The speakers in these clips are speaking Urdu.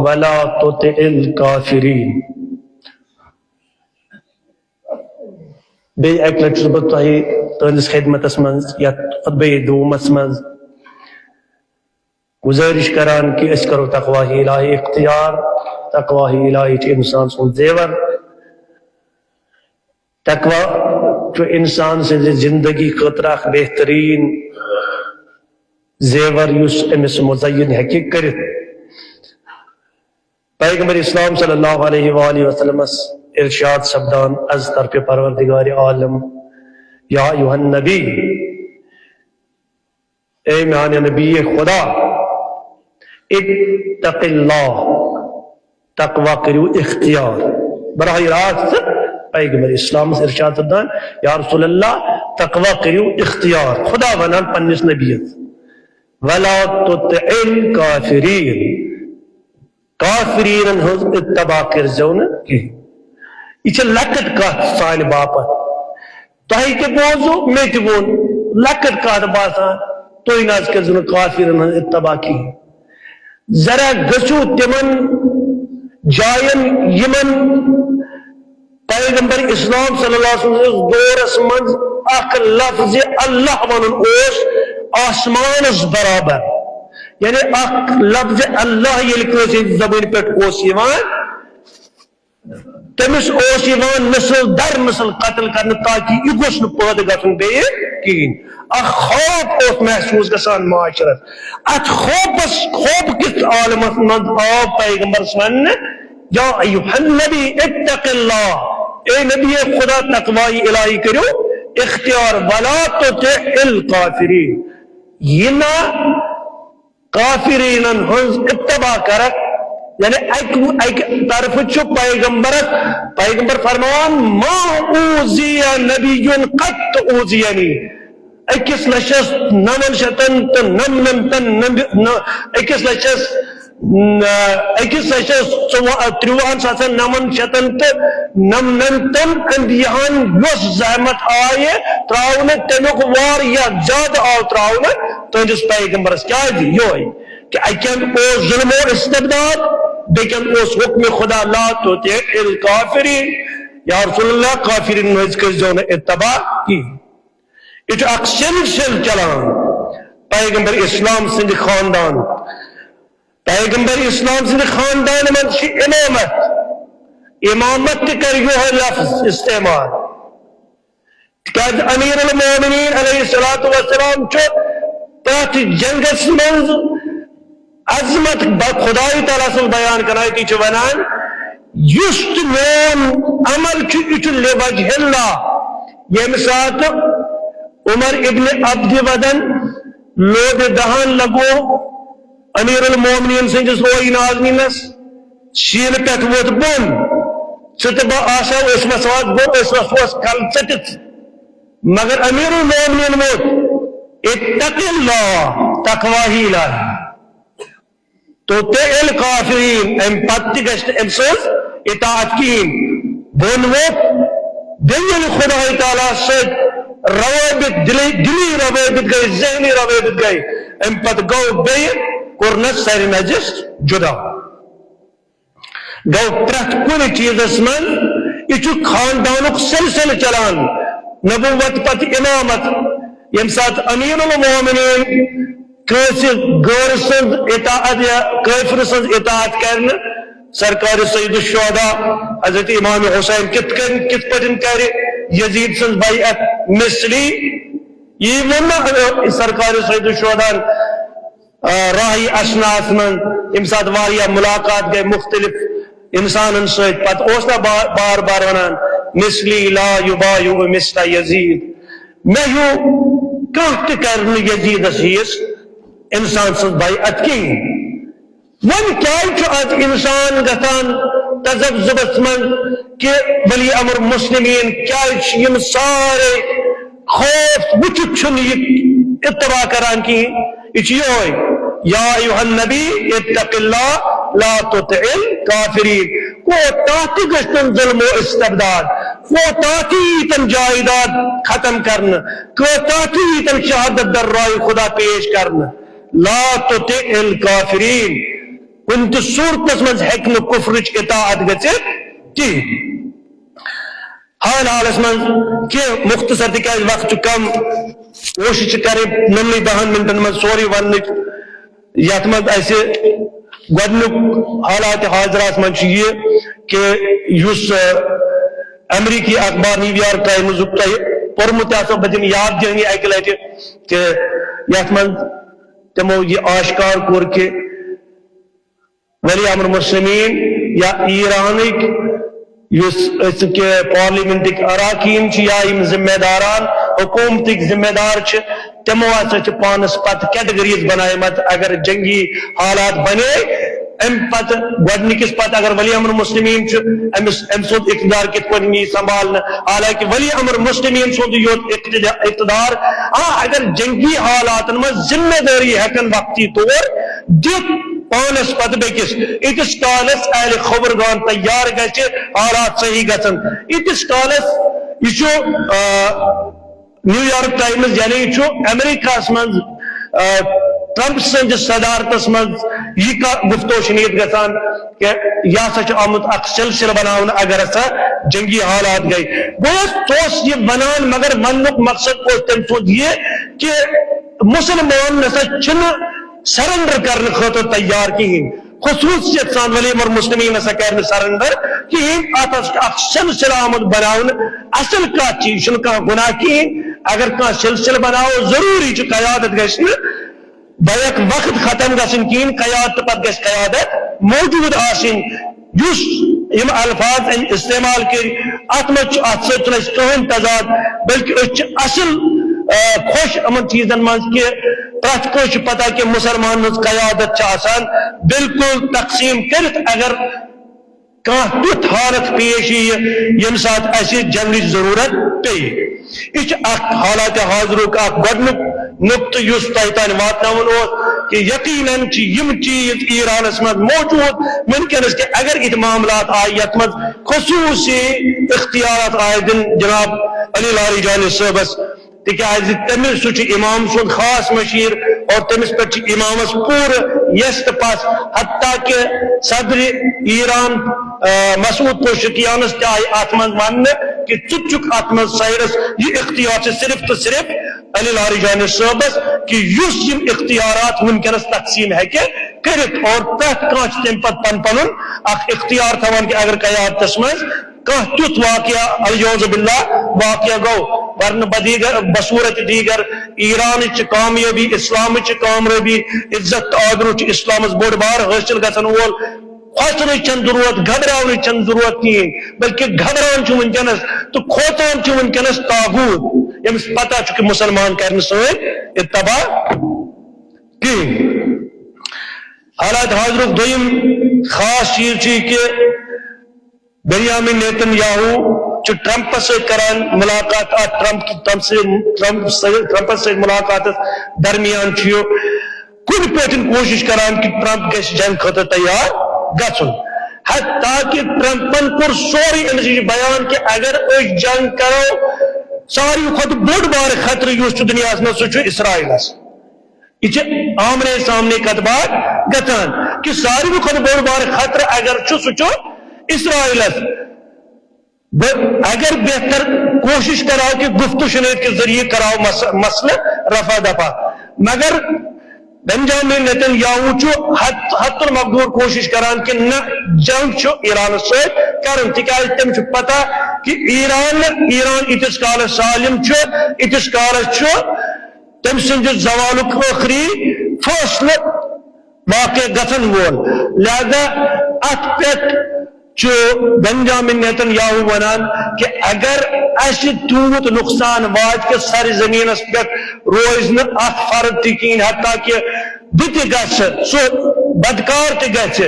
ولا تطع الكافرين. بے ایک لٹر بہت تہندس خدمت من یا خطبہ دومس من گزارش کران کہ اس کرو تقوی الہی اختیار. تقوی الہی چھ انسان سن زیور. تقوی جو انسان سے زندگی خطرہ بہترین زیور یس امس مزین ہیکہ کرت. پیغمبر اسلام صلی اللہ علیہ وآلہ وسلم ارشاد سبدان از طرف پروردگار عالم یا ایوہ النبی، اے میانے نبی خدا، اتق اللہ، تقوی کرو اختیار. براہ راست پیغمبر اسلام سے ارشاد سبدان یا رسول اللہ تقوی کرو اختیار. خدا ونان پنس نبیت ولا تطع الکافرین، کافرین ہز اتباع کر زون کی. یہ لکٹ کت سان باپت تہ تہ بوزو میں تہ وون لکٹ کت باسان تھی ناز کر زون کافرین ہز اتباع کی. ذرا گسو تمن جائن یمن پیغمبر اسلام صلی اللہ علیہ وسلم دورس من اخ لفظ اللہ ونن اوس آسمانس برابر. یعنی اخ لفظ اللہ یل کٲنٛسہِ زبان پہ اوس یوان تمس اوس یوان نسل در نسل قتل کرنے تاکہ یہ گوش نہ پٲدٕ گژھُن بیٚیہِ کہین. اخ خوف اوس محسوس گژھان معاشرس. ات خوف کس عالمس منٛز آو پیغمبرس وننہٕ یا ایھا النبی اتق اللہ، اے نبی خدا تقوی الہی کرو اختیار. ولا تطع الکافرین، یہ نہ کافرین ہنز اتباع کرک. یعنی ایک طرف چھو پیغمبر فرمان ما اوزی نبی قط اوزینی. اکس لچس 9,999 انبیاءن یس زحمت آئے تراؤن تمیک واریاہ زیادہ آو تراؤن تہندس پیغمبرس کیا دی یہ کہ اکن او ظلم و استبداد بیکن اوس حکم خدا لا تطع الکافرین. یا رسول اللہ کافرین ہز کر زون اتباع کی. یہ اک سلسل چلان پیغمبر اسلام سند خاندان. پیغمبر اسلام سند خاندان من چھ امامت. امامت کر یہ لفظ استعمال کہ امیر المومنین علیہ السلام چھ تحت جنگس من عظمت خدای تعالیٰ سے بیان کرائے چھ ونان یست مون عمل چھ لوجہ اللہ. یم سات عمر ابن عبد ودن لوگ دہان لگو امیر المومنین سندس روئی نازنینس شین پہ ووت بون ستبہ آسا اس مسواد بو اس وس کل ستت مگر امیر المومنین ووت اتق اللہ تقوی الہی تو تیل کافرین ام پتی گشت ام سوز اطاعت کین بون ووت دل خدای تعالیٰ سے روابط دلی روابط گئی ذہنی روابط گئی ام پت گو بے کرنس سر نجس جدا گو پرت کن چیز من یہ خاندانک سلسل چلان نبوت پت امامت. یم سات امیر المومنین کسی غیر سند اطاعت یا کافر سند اطاعت کرن سرکار سید الشہداء حضرت امام حسین کت پتن کرے یزید سند بیعت مثلی. یہ ونہ سرکار سید الشہداء راہی اشناس من امساد واریہ ملاقات گئے مختلف انسان سید پت اوسنا بار بار ونان مثلی لا یبایع مثل یزید. میں یوں کہت کرن یزید اسیس انسان سند بیعت کی. ون کیا آج انسان گتان تذبذبس من کہ ولی امر مسلمین کیا یم سارے خوف وچت چھن اتباع کران کی. یہ یا ایوہ النبی اتق اللہ لا تطع الکافرین. کو تاتی گشتن ظلم و استبداد، کو تاتی تن جائیداد ختم کرنا، کو تاتی تن شہادت در راہ خدا پیش کرنا. لا تطع الکافرین، کن تہ صورتس مز ہیکہ نہ کفرچ اطاعت گژھتھ کی حال حالس من کہ مختصر تکیاز وقت کم کوشش کریں 9-10 منٹن من سوری ون یت من ایسے گۄڈنیُک حالات حاضرات من یہ کہ اس امریکی اخبار نیو یارک ٹائمز تہ پورمت آسو بہ دم یاد دہنی اکہ لٹہ کہ یت من تمو یہ آشکار کور کہ ولی امر مسلمین یا ایرانک کہ پارلیمنٹک اراکین یا ذمہ داران حکومتک ذمہ دار تمو ہسا پانس پتہ کیٹگریز بنائمت اگر جنگی حالات بنے ام پتہ گۄڈنِکس پتہ اگر ولی امر مسلمین ام سند اقتدار کت پہ نی سنبھالنا حالانکہ ولی امر مسلمین سند یوت اقتدار اگر جنگی حالات من ذمہ داری ہیکن وقتی طور دت پانس پتہ بیکس اتس کالس اہل خبرگان تیار گھِ حالات صحیح گھن اتس کالس یہ نیو یارک ٹائمز یعنی یہ امریکہ من ٹرمپ سندس صدارتس من یہ گفتو شنید گژھان کہ یہ ہسا آمت اخ سلسلہ بناؤن اگر ہسا جنگی حالات گئی گوس یہ بنان مگر ونک مقصد تم سند یہ کہ مسلمان نسا سرنڈر کرنے خاطر تیار کہین خصوصیت سان ولی امر مسلمین ہسا کر سرنڈر کہین ات سلسلہ آمد بناؤن اصل کت چیز گناہ کہین اگر کھانا سلسلہ بناؤ ضروری قیادت گھن بیک وقت ختم گھن کہین قیادت پتہ گھس قیادت موجود آسن یم الفاظ استعمال کر ات مت ات کہین تضاد بلکہ اصل خوش امن چیزن من کہ پرت کس پتہ کہ مسلمان قیادت آسان بالکل تقسیم کرت اگر کان تیت حالت پیش یم سات اسہ جنگچ ضرورت پی یہ حالات حاضرک گۄڈنیُک نقطہ اس تہ تان واتناون کہ یقیناً یم چیز ایرانس من موجود ونکس کہ اگر یہ معاملات آئی یت من خصوصی اختیارات آئے دن جناب علی لاری جانی صاحبس تکیاز تمس سہ امام سند خاص مشیر اور تمس پہ امامس پور یست پس حتیٰ کہ صدر ایران مسعود پوشکیانس تہ آئی ات من ون کہ ٹھک ات من سائرس یہ اختیار صرف تو صرف علی لاری جانی صاحبس کہ اس یم اختیارات ونکس تقسیم ہیکہ کرت اور تحت کان تم پتہ پن پن اخ اختیار تھوان کہ اگر قیادتس مز کان تیت واقعہ الیعوذ باللہ واقعہ گو ورنہ بصورت دیگر ایران کامیابی اسلام کامیابی عزت آبرو اسلامس بوڑ بار حاصل گھن وول کھوچن چن ضرورت گھبراؤن چن ضرورت کہین بلکہ گھبران ونکس تو کھوچان ونکس طاغوت یمس پتہ کہ مسلمان کرنے سن اتباع کہین حالات حاضرک دویم خاص چیز کہ بنیامین نیتن یاہو ٹرمپ سے کران ملاقات ٹرمپ سے ملاقات درمیان کن پہ کوشش کران کہ ٹرمپ گھس جنگ خاطر تیار گھن حتیٰ کہ ٹرمپن کور سوری امس بیان کہ اگر اس جنگ کرو ساروی کھت بوڑ بار خطرہ اس دنیا میں سہ اسرائیلس یہ آمنے سامنے کت بات گھان کہ ساروی کھت بوڑ بار خطرہ اگر سہ اسرائیلس اگر بہتر کوشش کراؤ کہ گفتگو شنید کے ذریعے کراؤ مسئلہ رفع دفع مگر بنجامین نیتن یاہو حت المقدور کوشش کران کہ نہ جنگ ایران سے کرن تکیاز تم پتہ کہ ایران اتس کال سالم اتس کال تم سند زوالک آخری فاصلہ واقع گھن وول لہذا ات پہ بنجامین نیتن یاہو ونان کہ اگر اس تیوت نقصان وات کہ سر زمین پہ روز نا اخ فرد تکین حتیٰ کہ بت گھ سہ بدکار تہ گھ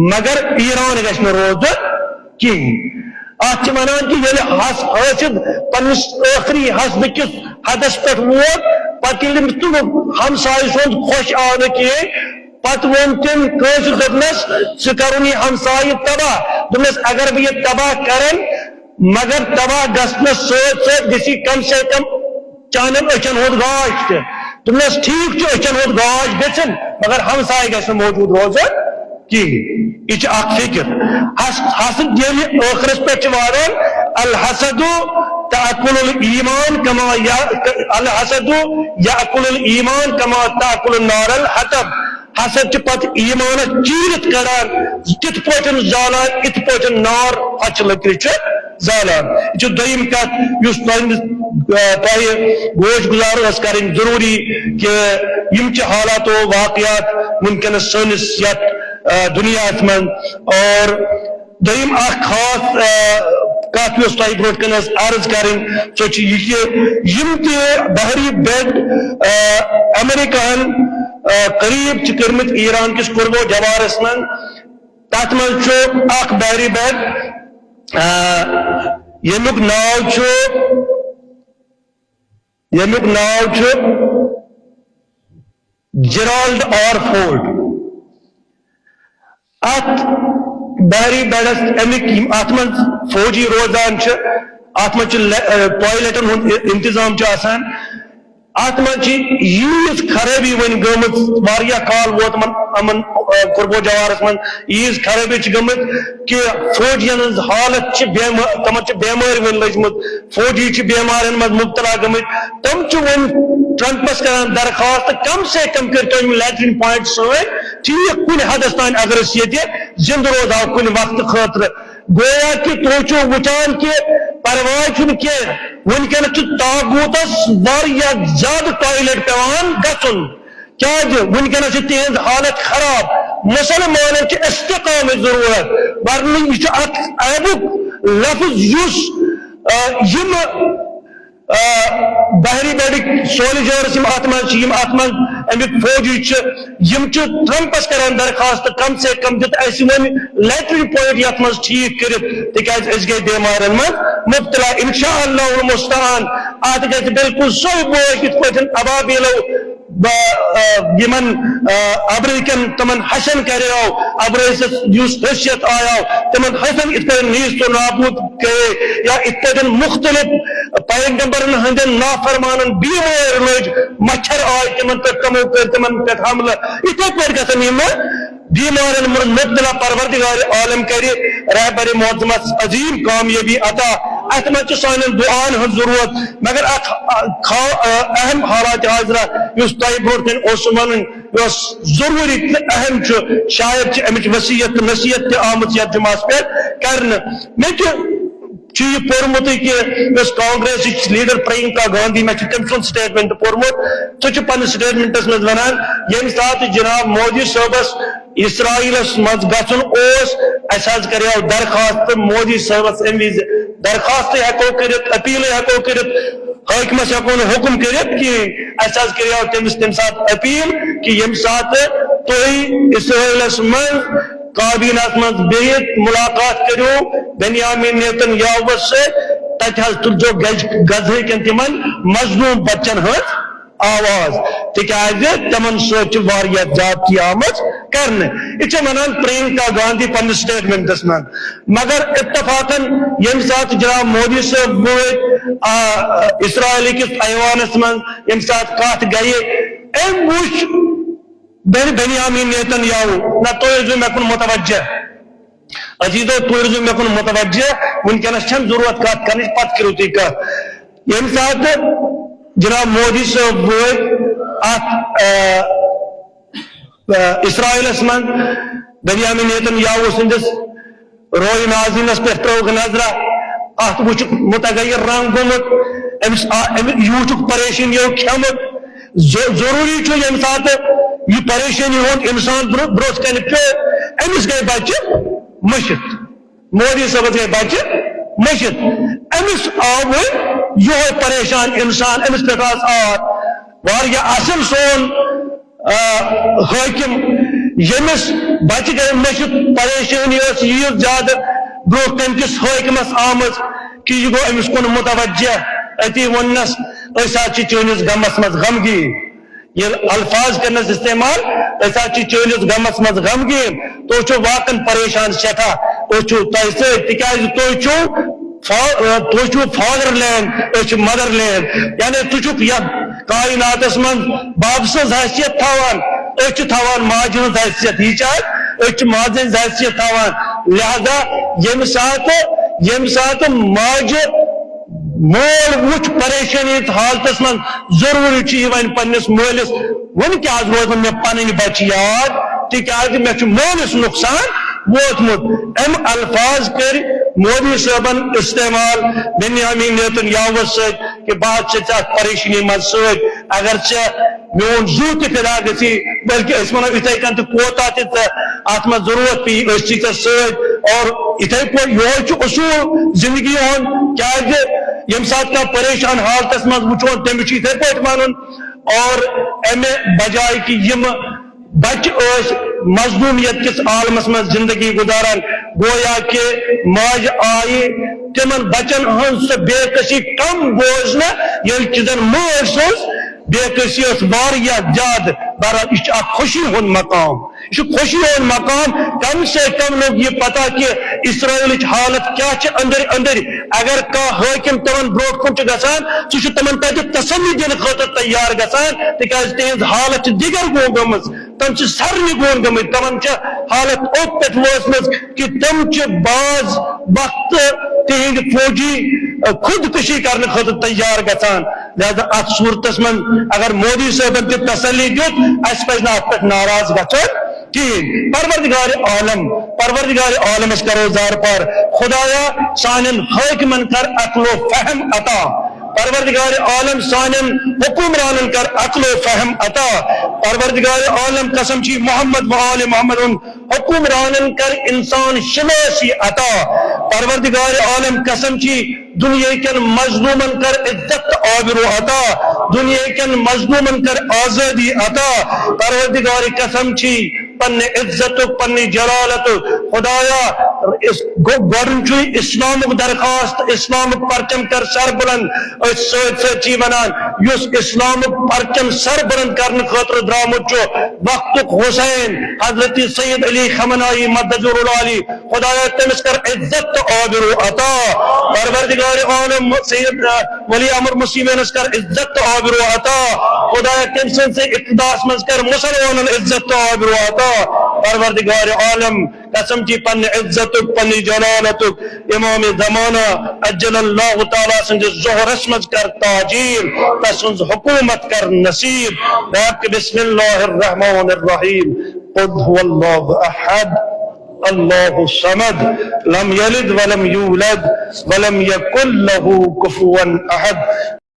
مگر ایران گھ روز کہین ات ونان کہ یل حسد پنس آخری حسد کس حدس پہ ووت پتہ تم ہمسائے سند خوش آو نا کہین پتہ ون تم قاضر دپنس ثہ کرن یہ ہمسائے تباہ دپنس اگر بہ یہ تباہ کرن مگر تباہ گھنس ست گسی کم سے کم چانن اچن ہند گاش تہ دپنس ٹھیک اچن ہند گاش گھن مگر ہمسائے گھن موجود روزن کی یہ اخ فکر حسد یل ٲخرس پہ واتان الحسد تأكل الإيمان كما الحسد يأكل الإيمان كما تأكل النار الحطب حسد چھ پت ایمان چیرت کران تت پوٹن زالان ات پوٹن نار اچ لکر چھ زالان یہ دویم کت اس تہ گوش گزار اس کریں ضروری کہ یم چھ حالات و واقعات ممکن سنس یت دنیا من اور دویم اخ خاص کافی اس تہ برو کن عرض کریں سو چھ یہ یم تہ بحری بیڈ امریکہ قریب کرمت ایران کس قربو جوارس من تات من اخ بحری بیڈ یمیک ناو جیرالڈ آر فورڈ ات بحری بیڈس امیک ات من فوجی روزان ات من ٹوائلٹن ہند انتظام آسان ات من ییز خرابی ون گمت واریا کال ووت امن قربو جوارس من ییز خرابی گمت کہ فوجین ہز حالت تمن بیمار ون لجمت فوجی بیمارن من مبتلا گمت تم ون ٹرمپس کران درخواست کم سے کم کر تم لیٹرین پوائنٹ ست ٹھیک کن حدس تان اگر اس یہ زند روزاو کن وقت خاطر گویا کہ تو وچان کہ پرواہ کی ونکن تاغوتس واریاہ زیادہ ٹوائلٹ پیوان گھن کیا ونکس تہذ حالت خراب مسلمان کی استقام ضرورت ورنہ یہ عیبک لفظ اس بحری بیڈک سولجرس اتمن امیک فوجی ٹرمپس کران درخواست کم سے کم دت اس ون لیٹرین پوائنٹ یت من ٹھیک کرت تکیاز اس گئی بیمارن من مبتلا انشاء اللہ المستعان ات گژھِ بالکل سوی بوج یت پٲٹھۍ ابابیلو یمن ابرکن تمن حسن کریو ابرس یس حیثیت آیا تمن حسن ات پٲٹھۍ نیست و نابود کرے یا ات پٲٹھۍ مختلف پیغمبرن ہندن نافرمانن بیمار لج مچھر آئے تمن پہ تمو کر تمن پہ حملہ اتھے پٲٹھۍ گژھن یم بیمارن من مبتلا پروردگار عالم کرے رہبر معظمس عظیم کامیابی عطا ات من سان دعان ہن ضرورت مگر اہم حالات حاضرہ اس تہ برو کن ون ضروری اہم شاید امچ وصیت نصیحت تہ آمت یتھ جمعس پہ کرنے یہ پورمت کہ کانگریس لیڈر پرینکا گاندھی میں تم سن سٹیٹمنٹ پورمت سہ پنس سٹیٹمنٹس مز ونان یم سات جناب مودی صاحبس اسرائیلس مز گھن اس کریو درخواست مودی صاحبس ام وز درخواست ہیکو کرت اپیل ہیکو کرت حاکمس ہیکو حکم کرت کہ اس کریو تمس تم سات اپیل کہ یم سات تھی اسرائیلس مز کابینہ مز بہت ملاقات کرو بنیامین نیتن یاہو سے تت تلجو غزہ کن تمن مظلوم بچن ہز آواز تکیاز تمن سوچ واریاہ زیادتی آمت کرنے یہ ونان پرینکا گاندھی پنس سٹیٹمنٹس من مگر اتفاقاً یم سات جناب مودی صاحب گوئے اسرائیل کس ایوانس من یم سات کات گئی ام وچ بنیامین نیتن یاہو نہ تو مے کن متوجہ عزیزو تو مے کن متوجہ ونکس چھن ضرورت کت کرنچ پتہ کرو تھی کت یم سات جناب مودی صاحب اسرائیلس من بنیامین نیتن یاہو سندس روی ناظرینس پہ تروک نظرہ ات وچ متغیر رنگ گومت یوچ پریشانیو کھمت ضروری یم سات یہ پریشانی ہوں انسان بروس کن پہ امس گئی بچہ مشت مودی صاحب گئی بچہ مشت امس آو یہ پریشان انسان امس پہ واریاہ اصل سون حاکم یمس بچہ گئی مشت پریشانی یہ زیادہ برو کن کس حاکمس آمت کہ یہ گو امس کن متوجہ اتی ونس چونس غمس مز غمگین یہ الفاظ کرنس استعمال ایسا چونس غمس مز غمگین تو واقعا پریشان سٹھا تو تہ سی تو فادر لینڈ مدر لینڈ یعنی تو کائناتس من باب سز حیثیت تھوان تھوان ماجہ ہز حیثیت یہ ماجن حیثیت تھاوان لہذا یم سات ماجہ مول وچ پریشانی حالتس من ضروری پنس مولس ون کیا روزن میں پن بچہ یاد تاز مے مولس نقصان ووتمت ام الفاظ کر مودی صاحبن استعمال بنیامین نیتنیاہو ست کہ بات سے پریشانی من ست اگر میون زو تہ فدا گی بلکہ اس ونو اتھے کن تو کوتا ات من ضرورت پی ثت ست اور اتھے پہ یہ اصول زندگی ہند کیا یم سات کا پریشان حالتس من وچون تمس اتھے پہ ون اور امہ بجائے کہ یم بچ مظلومیت کس عالمس من زندگی گزاران گویا کہ ماج آئی تمن بچن ہن سہ بے کسی کم بوزن یل کہ زن ماج سوز بے کسی واریاہ زیادہ بہرحال یہ خوشی ہند مقام یہ خوشی ہند مقام کم سے کم لوگ یہ پتا کہ اسرائیل حالت کیا اندر اندر اگر کا حاکم تمن بروٹ کن گسان سہ تمن تہ تسلی دن خاطر تیار گسان تکیاز تہذ حالت دیگر گو گمز تم سارے گون گمت تمن حالت اوت پہ وسم کہ تم بعض وقت تہند فوجی خودکشی کرنے خاطر تیار گسان لہذا ات صورتس من اگر مودی صاحبن تہ تسلی دیت اس پہ ات پہ ناراض گھن کہین پروردگار عالمس کرو زار پار خدایا سانن حاکمن کر عقل و فہم عطا پروردگار عالم سانن حکمرانن کر عقل و فہم عطا پروردگار عالم قسم چی محمد و آل محمد حکمرانن کر انسان شناسی عطا پروردگار عالم قسم چی دنیا کن مظلومن کر عزت آبرو عطا دنیا کن مظلومن کر آزادی عطا پروردگار قسم چی پن عزت پن جلالت خدایا گورن چوی اسلام درخواست اسلام پرچم کر سر بلند چی ونان یس اسلام پرچم سر بلند کرنے خاطر درامت چو وقت حسین حضرت سید علی خمنائی مدجر العالی خدایا تمس کر عزت آبرو عطا پروردگار عالم سید ولی امر مسلمین کر عزت آبرو عطا خدایا تمسن سے اقتداس مز کر مسلمان عزت آبرو عطا پروردگار عالم قسم چی پن عزت پن جلالت امام زمانہ اجل اللہ تعالی سنج ظہر اسمز کر تاجیل تسنز حکومت کر نصیب باق بسم اللہ الرحمن الرحیم قل هو اللہ احد اللہ الصمد لم یلد ولم یولد ولم یکن له کفوا احد